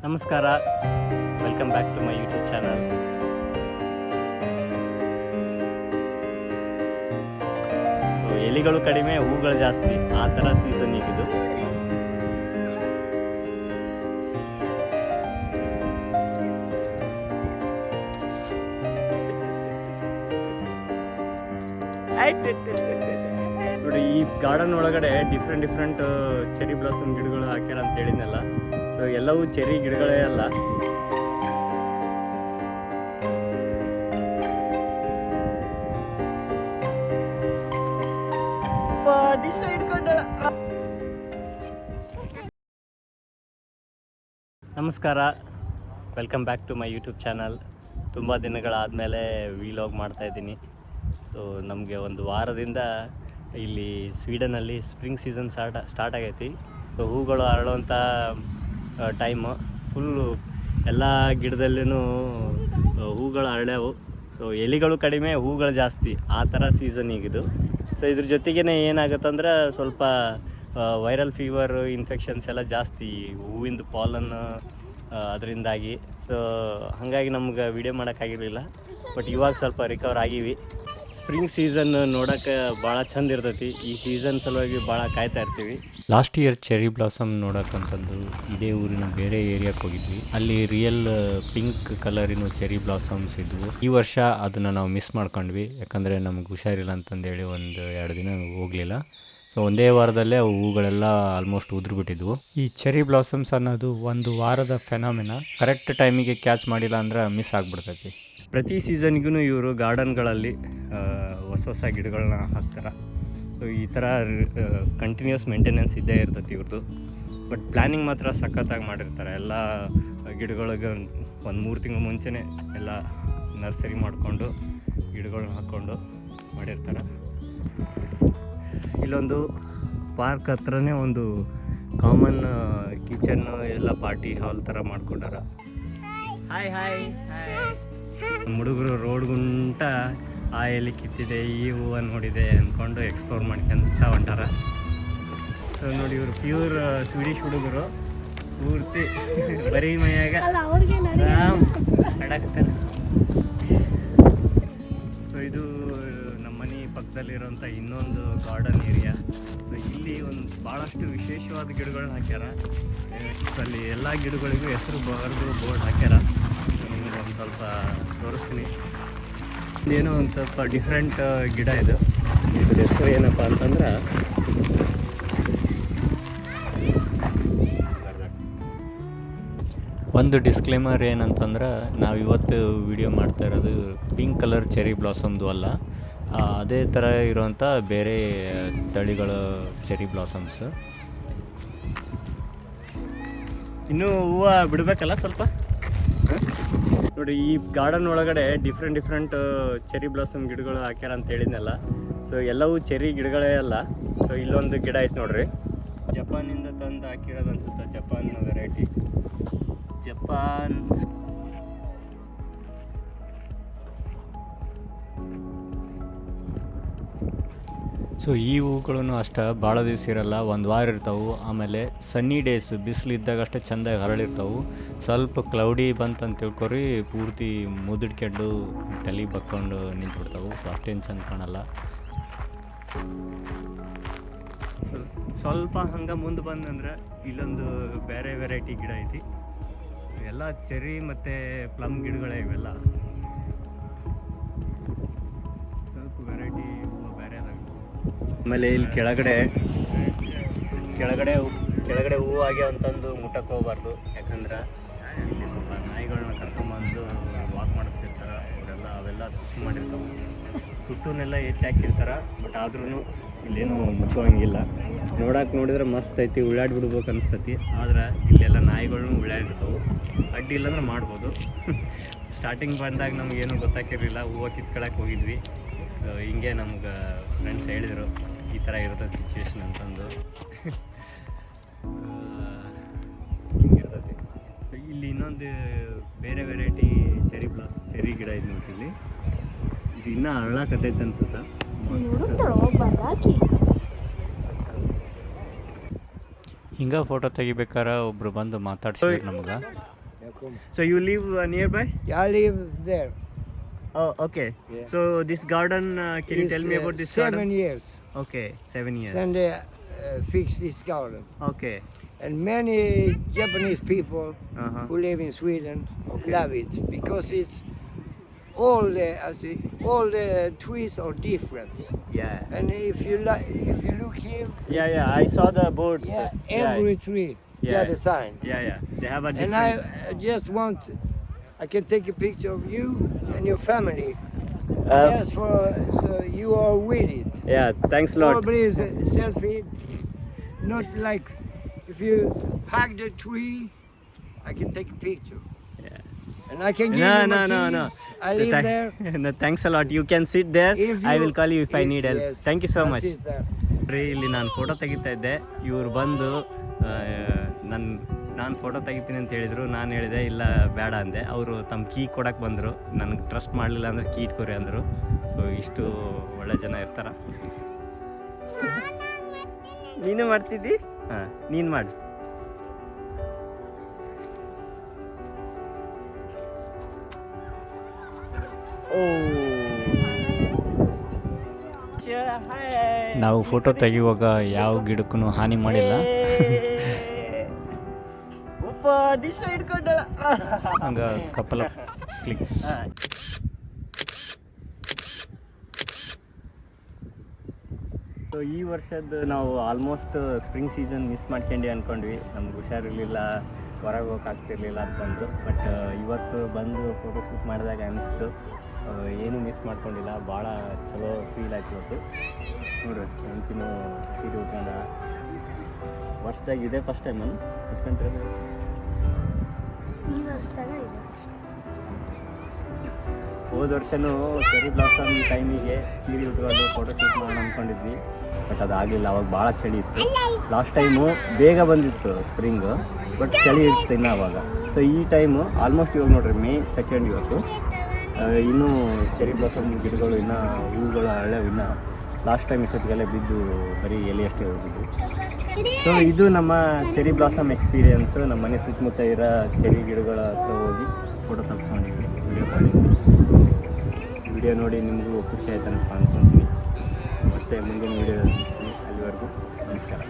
ನಮಸ್ಕಾರ, welcome back to my YouTube channel. So ಎಲಿಗಳು ಕಡಿಮೆ, ಹೂಗಳು ಜಾಸ್ತಿ, ಆ ಥರ ಸೀಸನ್ ಈಗಿದು. ನೋಡಿ, ಈ ಗಾರ್ಡನ್ ಒಳಗಡೆ ಡಿಫ್ರೆಂಟ್ ಚೆರಿ ಬ್ಲಾಸಮ್ ಗಿಡಗಳು ಹಾಕ್ಯಾರ ಅಂತ ಹೇಳಿದ್ನಲ್ಲ. ಸೊ ಎಲ್ಲವೂ ಚೆರಿ ಗಿಡಗಳೇ ಅಲ್ಲ. ನಮಸ್ಕಾರ, welcome back to my YouTube channel. ತುಂಬ ದಿನಗಳಾದಮೇಲೆ ವಿಲಾಗ್ ಮಾಡ್ತಾಯಿದ್ದೀನಿ. ಸೊ ನಮಗೆ ಒಂದು ವಾರದಿಂದ ಇಲ್ಲಿ ಸ್ವೀಡನಲ್ಲಿ ಸ್ಪ್ರಿಂಗ್ ಸೀಸನ್ ಸ್ಟಾರ್ಟ್ ಆಗೈತಿ. ಸೊ ಹೂಗಳು ಅರಳುವಂಥ ಟೈಮು ಫುಲ್ಲು ಎಲ್ಲ ಗಿಡದಲ್ಲೂ ಹೂಗಳು ಅರಳ್ಯಾವು. ಸೊ ಎಲಿಗಳು ಕಡಿಮೆ, ಹೂಗಳು ಜಾಸ್ತಿ, ಆ ಥರ ಸೀಸನ್ ಈಗಿದು. ಸೊ ಇದ್ರ ಜೊತೆಗೇ ಏನಾಗುತ್ತಂದ್ರೆ ಸ್ವಲ್ಪ ವೈರಲ್ ಫೀವರ್ ಇನ್ಫೆಕ್ಷನ್ಸ್ ಎಲ್ಲ ಜಾಸ್ತಿ, ಹೂವಿಂದು ಪಾಲನ್ ಅದರಿಂದಾಗಿ. ಸೊ ಹಾಗಾಗಿ ನಮ್ಗೆ ವಿಡಿಯೋ ಮಾಡೋಕ್ಕಾಗಿರಲಿಲ್ಲ. ಬಟ್ ಇವಾಗ ಸ್ವಲ್ಪ ರಿಕವರ್ ಆಗೀವಿ. ಸ್ಪ್ರಿಂಗ್ ಸೀಸನ್ ನೋಡೋಕ್ಕೆ ಭಾಳ ಚಂದ ಇರ್ತೈತಿ. ಈ ಸೀಸನ್ ಸಲುವಾಗಿ ಭಾಳ ಕಾಯ್ತಾ ಇರ್ತೀವಿ. ಲಾಸ್ಟ್ ಇಯರ್ ಚೆರಿ ಬ್ಲಾಸಮ್ ನೋಡೋಕ್ಕಂತಂದು ಇದೇ ಊರಿನ ಬೇರೆ ಏರಿಯಾಕ್ಕೆ ಹೋಗಿದ್ವಿ. ಅಲ್ಲಿ ರಿಯಲ್ ಪಿಂಕ್ ಕಲರಿನ ಚೆರಿ ಬ್ಲಾಸಮ್ಸ್ ಇದ್ವು. ಈ ವರ್ಷ ಅದನ್ನು ನಾವು ಮಿಸ್ ಮಾಡ್ಕೊಂಡ್ವಿ, ಯಾಕಂದರೆ ನಮ್ಗೆ ಹುಷಾರಿಲ್ಲ ಅಂತಂದೇಳಿ 1-2 ದಿನ ಹೋಗಲಿಲ್ಲ. ಸೊ ಒಂದೇ ವಾರದಲ್ಲೇ ಅವು ಹೂಗಳೆಲ್ಲ ಆಲ್ಮೋಸ್ಟ್ ಉದುರ್ಬಿಟ್ಟಿದ್ವು. ಈ ಚೆರಿ ಬ್ಲಾಸಮ್ಸ್ ಅನ್ನೋದು ಒಂದು ವಾರದ ಫೆನಾಮಿನ. ಕರೆಕ್ಟ್ ಟೈಮಿಗೆ ಕ್ಯಾಚ್ ಮಾಡಿಲ್ಲ ಅಂದ್ರೆ ಮಿಸ್ ಆಗಿಬಿಡ್ತೈತಿ. ಪ್ರತಿ ಸೀಸನ್ಗೂ ಇವರು ಗಾರ್ಡನ್ಗಳಲ್ಲಿ ಹೊಸ ಗಿಡಗಳನ್ನ ಹಾಕ್ತಾರೆ. ಸೊ ಈ ಥರ ಕಂಟಿನ್ಯೂಸ್ ಮೇಂಟೆನೆನ್ಸ್ ಇದ್ದೇ ಇರ್ತೈತಿ ಇವ್ರದ್ದು. ಬಟ್ ಪ್ಲ್ಯಾನಿಂಗ್ ಮಾತ್ರ ಸಖತ್ತಾಗಿ ಮಾಡಿರ್ತಾರೆ. ಎಲ್ಲ ಗಿಡಗಳಿಗೆ ಒಂದು 3 ತಿಂಗಳು ಮುಂಚೆನೇ ಎಲ್ಲ ನರ್ಸರಿ ಮಾಡಿಕೊಂಡು ಗಿಡಗಳನ್ನ ಹಾಕ್ಕೊಂಡು ಮಾಡಿರ್ತಾರೆ. ಇಲ್ಲೊಂದು ಪಾರ್ಕ್ ಹತ್ರನೇ ಒಂದು ಕಾಮನ್ ಕಿಚನ್, ಎಲ್ಲ ಪಾರ್ಟಿ ಹಾಲ್ ಥರ ಮಾಡ್ಕೊಂಡಾರ. Hi hi hi. ಹುಡುಗರು ರೋಡ್ ಗುಂಟ ಆ ಎಲ್ಲಿ ಕಿತ್ತಿದೆ, ಈ ಹೂವನ್ನು ನೋಡಿದೆ ಅಂದ್ಕೊಂಡು ಎಕ್ಸ್ಪ್ಲೋರ್ ಮಾಡ್ಕೊಂತ ಹೊಂಟಾರ. ಸೊ ನೋಡಿ, ಇವರು ಪ್ಯೂರ್ ಸ್ವೀಡಿಷ್ ಹುಡುಗರು, ಪೂರ್ತಿ ಬರೀ ಮೈಯಾಗ ಆಡಾಕ್ತಾರೆ. ಸೊ ಇದು ನಮ್ಮ ಮನೆ ಪಕ್ಕದಲ್ಲಿರೋಂಥ ಇನ್ನೊಂದು ಗಾರ್ಡನ್ ಏರಿಯಾ. ಸೊ ಇಲ್ಲಿ ಒಂದು ಭಾಳಷ್ಟು ವಿಶೇಷವಾದ ಗಿಡಗಳನ್ನ ಹಾಕ್ಯಾರ. ಅಲ್ಲಿ ಎಲ್ಲ ಗಿಡಗಳಿಗೂ ಹೆಸರು ಬರೆದು ಬೋರ್ಡ್ ಹಾಕ್ಯಾರ. ನಿಮ್ಗೆ ಒಂದು ಸ್ವಲ್ಪ ತೋರಿಸ್ತೀನಿ. ಏನೋ ಒಂದು ಸ್ವಲ್ಪ ಡಿಫ್ರೆಂಟ್ ಗಿಡ ಇದು. ಇದ್ರ ಹೆಸರು ಏನಪ್ಪ ಅಂತಂದ್ರೆ ಒಂದು ಡಿಸ್ಕ್ಲೇಮರ್ ಏನಂತಂದ್ರೆ, ನಾವು ಇವತ್ತು ವಿಡಿಯೋ ಮಾಡ್ತಾ ಇರೋದು ಪಿಂಕ್ ಕಲರ್ ಚೆರಿ ಬ್ಲಾಸಮ್ದು ಅಲ್ಲ, ಅದೇ ಥರ ಇರೋವಂಥ ಬೇರೆ ತಳಿಗಳ ಚೆರಿ ಬ್ಲಾಸಮ್ಸ್. ಇನ್ನೂ ಹೂವು ಬಿಡಬೇಕಲ್ಲ ಸ್ವಲ್ಪ. ನೋಡಿ, ಈ ಗಾರ್ಡನ್ ಒಳಗಡೆ ಡಿಫ್ರೆಂಟ್ ಚೆರಿ ಬ್ಲಾಸಮ್ ಗಿಡಗಳು ಹಾಕ್ಯಾರ ಅಂತ ಹೇಳಿದ್ನಲ್ಲ. ಸೊ ಎಲ್ಲವೂ ಚೆರಿ ಗಿಡಗಳೇ ಅಲ್ಲ. ಸೊ ಇಲ್ಲೊಂದು ಗಿಡ ಐತೆ ನೋಡ್ರಿ, ಜಪಾನಿಂದ ತಂದು ಹಾಕಿರೋದು ಅನ್ಸುತ್ತೆ. Japan variety, Japan. ಸೊ ಈ ಹೂಗಳೂ ಅಷ್ಟೇ ಭಾಳ ದಿವಸ ಇರಲ್ಲ, ಒಂದು ವಾರ ಇರ್ತಾವೆ. ಆಮೇಲೆ ಸನ್ನಿ ಡೇಸ್, ಬಿಸಿಲಿದ್ದಾಗ ಅಷ್ಟೇ ಚೆಂದಾಗಿ ಹರಳಿರ್ತಾವೆ. ಸ್ವಲ್ಪ ಕ್ಲೌಡಿ ಬಂತಂತ ತಿಳ್ಕೊರಿ, ಪೂರ್ತಿ ಮುದುಡ್ಕೊಂಡು ತಲೆ ಬಕ್ಕೊಂಡು ನಿಂತ್ಬಿಡ್ತಾವೆ. ಸೊ ಅಷ್ಟೇನು ಚೆಂದ ಕಾಣಲ್ಲ. ಸ್ವಲ್ಪ ಹಂಗೆ ಮುಂದೆ ಬಂದಂದ್ರೆ ಇಲ್ಲೊಂದು ಬೇರೆ ವೆರೈಟಿ ಗಿಡ ಐತಿ. ಎಲ್ಲ ಚೆರಿ ಮತ್ತು ಪ್ಲಮ್ ಗಿಡಗಳೇ ಇವೆಲ್ಲ. ಸ್ವಲ್ಪ ವೆರೈಟಿ ಹೂವು ಬೇರೆ ಅದಾವೆ. ಆಮೇಲೆ ಇಲ್ಲಿ ಕೆಳಗಡೆ ಹೂವು ಆಗಿ ಅಂತಂದು ಮುಟ್ಟಕ್ಕೆ ಹೋಗ್ಬಾರ್ದು, ಯಾಕಂದ್ರೆ ಇಲ್ಲಿ ಸ್ವಲ್ಪ ನಾಯಿಗಳನ್ನ ಕರ್ಕೊಂಬಂದು ವಾಕ್ ಮಾಡಿಸ್ತಿರ್ತಾರೆ. ಅವರೆಲ್ಲ ಅವೆಲ್ಲ ಸುಟ್ಟು ಮಾಡಿರ್ತಾವೆ, ಸುಟ್ಟನ್ನೆಲ್ಲ ಎತ್ತಿ ಹಾಕಿರ್ತಾರೆ. ಬಟ್ ಆದ್ರೂ ಇಲ್ಲೇನು ಮುಚ್ಚುವಂಗಿಲ್ಲ. ನೋಡಿದ್ರೆ ಮಸ್ತ್ ಐತಿ, ಉಳ್ಳಾಡ್ಬಿಡ್ಬೇಕು ಅನಿಸ್ತೈತಿ. ಆದ್ರೆ ಇಲ್ಲೆಲ್ಲ ನಾಯಿಗಳನ್ನೂ ಉಳ್ಳಾಡಿರ್ತಾವೆ. ಅಡ್ಡಿ ಇಲ್ಲಾಂದ್ರೆ ಮಾಡ್ಬೋದು. ಸ್ಟಾರ್ಟಿಂಗ್ ಬಂದಾಗ ನಮಗೇನು ಗೊತ್ತಾಗಿರಲಿಲ್ಲ, ಹೂವು ಕಿತ್ಕೊಳಕ್ಕೆ ಹೋಗಿದ್ವಿ. ಹಿಂಗೆ ನಮ್ಗೆ ಫ್ರೆಂಡ್ಸ್ ಹೇಳಿದರು ಈ ಥರ ಇರ್ತದೆ ಸಿಚುವೇಶನ್ ಅಂತಂದು. ಹಿಂಗಿರ್ತೈತಿ. ಇಲ್ಲಿ ಇನ್ನೊಂದು ಬೇರೆ ವೆರೈಟಿ ಚೆರಿ ಗಿಡ ಇದೆ ನೋಡ್ರಿ. ಇಲ್ಲಿ ಇದು ಇನ್ನೂ ಅರಳಾಕತ್ತೈತೆ ಅನ್ಸುತ್ತೆ. ಹಿಂಗೆ ಫೋಟೋ ತೆಗಿಬೇಕಾರೆ ಒಬ್ರು ಬಂದು ಮಾತಾಡ್ಸಿದ್ರು ನಮ್ಗೆ. So you live nearby? I live there. Oh, okay. Yeah. So this garden, can you tell me about this 7 garden? years. Okay, 7 years. Then they fixed this garden. Okay. And many Japanese people Uh-huh. who live in Sweden Okay. love it because it's all the trees are different. Yeah. And if you look here, Yeah, I saw the boards. every tree Yeah. got a sign. Yeah. They have a And different. I just want, I can take a picture of you and your family. Uh, Just for so you are with it. Yeah, thanks a lot. Probably is a selfie, not like if you hug the tree, I can take a picture. Yeah. And I can give you my keys. No. I live there. No, thanks a lot. You can sit there. If I you- will call you if I need help. Yes, Thank you so I'll much. sit there. ರೀ ಇಲ್ಲಿ ನಾನು photo ತೆಗಿತಾ ಇದ್ದೆ, ಇವ್ರು ಬಂದು ನಾನು photo ತೆಗಿತೀನಿ ಅಂತ ಹೇಳಿದರು. ನಾನು ಹೇಳಿದೆ ಇಲ್ಲ ಬೇಡ ಅಂದೆ. ಅವರು ತಮ್ಮ ಕೀ ಕೊಡಕ್ಕೆ ಬಂದರು. ನನಗೆ ಟ್ರಸ್ಟ್ ಮಾಡಲಿಲ್ಲ ಅಂದರೆ ಕೀ ಇಟ್ಕೊರಿ ಅಂದರು. ಸೊ ಇಷ್ಟು ಒಳ್ಳೆ ಜನ ಇರ್ತಾರ. ನೀನು ಮಾಡ್ತಿದ್ದಿ? ಹಾಂ, ನೀನು ಮಾಡಿ. ನಾವು ಫೋಟೋ ತೆಗಿಯುವಾಗ ಯಾವ ಗಿಡಕ್ಕೂ ಹಾನಿ ಮಾಡಿಲ್ಲ. ಹಂಗೆ ಕಪಲ್ ಕ್ಲಿಕ್ಸ್. ಸೊ ಈ ವರ್ಷದ ನಾವು ಆಲ್ಮೋಸ್ಟ್ ಸ್ಪ್ರಿಂಗ್ ಸೀಸನ್ ಮಿಸ್ ಮಾಡ್ಕೊಂಡು ಅಂದ್ಕೊಂಡ್ವಿ. ನಮ್ಗೆ ಹುಷಾರಿರಲಿಲ್ಲ, ಹೊರಗೆ ಹೋಗೋಕ್ಕಾಗ್ತಿರ್ಲಿಲ್ಲ ಅಂತಂದು. ಬಟ್ ಇವತ್ತು ಬಂದು ಫೋಟೋ ಶೂಟ್ ಮಾಡಿದಾಗ ಅನ್ನಿಸ್ತು ಏನೂ ಮಿಸ್ ಮಾಡ್ಕೊಂಡಿಲ್ಲ. ಭಾಳ ಚಲೋ ಫೀಲ್ ಆಯ್ತು ಇವತ್ತು. ನೋಡ್ರಿ ಹೆಂಡ್ತಿನೂ ಸೀರೆ ಉಟ್ಕೊಂಡ. ವರ್ಷದಾಗ ಇದೆ ಫಸ್ಟ್ ಟೈಮ್ ಉಟ್ಕೊಂಡ್ರೆ. ಹೋದ ವರ್ಷವೂ ಚೆರಿ ಬ್ಲಾಸಮ್ ಟೈಮಿಗೆ ಸೀರೆ ಉಟ್ಕೊಂಡು ಫೋಟೋ ಶೂಟ್ ಮಾಡೋಣ ಅಂದ್ಕೊಂಡಿದ್ವಿ. ಬಟ್ ಅದಾಗಲಿಲ್ಲ. ಅವಾಗ ಭಾಳ ಚಳಿ ಇತ್ತು. ಲಾಸ್ಟ್ ಟೈಮು ಬೇಗ ಬಂದಿತ್ತು ಸ್ಪ್ರಿಂಗು, ಬಟ್ ಚಳಿ ಇತ್ತು ಇನ್ನೂ ಅವಾಗ. ಸೊ ಈ ಟೈಮು ಆಲ್ಮೋಸ್ಟ್ ಇವಾಗ ನೋಡ್ರಿ ಮೇ 2 ಇವತ್ತು. ಇನ್ನೂ ಚೆರಿ ಬ್ಲಾಸಮ್ ಗಿಡಗಳು ಇನ್ನೂ ಹೂವುಗಳು ಹಳೆವು. ಇನ್ನೂ ಲಾಸ್ಟ್ ಟೈಮ್ ಇಷ್ಟೊತ್ತಿಗೆಲ್ಲ ಬಿದ್ದು ಬರೀ ಎಲೆ ಅಷ್ಟೇ ಹೋಗಿದ್ದು. ಸೊ ಇದು ನಮ್ಮ ಚೆರಿ ಬ್ಲಾಸಮ್ ಎಕ್ಸ್ಪೀರಿಯೆನ್ಸು. ನಮ್ಮ ಮನೆ ಸುತ್ತಮುತ್ತ ಇರೋ ಚೆರಿ ಗಿಡಗಳ ಹತ್ರ ಹೋಗಿ ಫೋಟೋ ತೆಗೆಸ್ಕೊಂಡಿದ್ವಿ, ವಿಡಿಯೋ ಮಾಡಿದ್ವಿ. ವಿಡಿಯೋ ನೋಡಿ ನಿಮಗೂ ಖುಷಿ ಆಯ್ತು ಅಂತ ಅಂದ್ಕೊಳ್ತೀನಿ. ಮತ್ತು ಮುಂದಿನ ವೀಡಿಯೋದಲ್ಲಿ ಸಿಗ್ತೀನಿ. ಅಲ್ಲಿವರೆಗೂ ನಮಸ್ಕಾರ.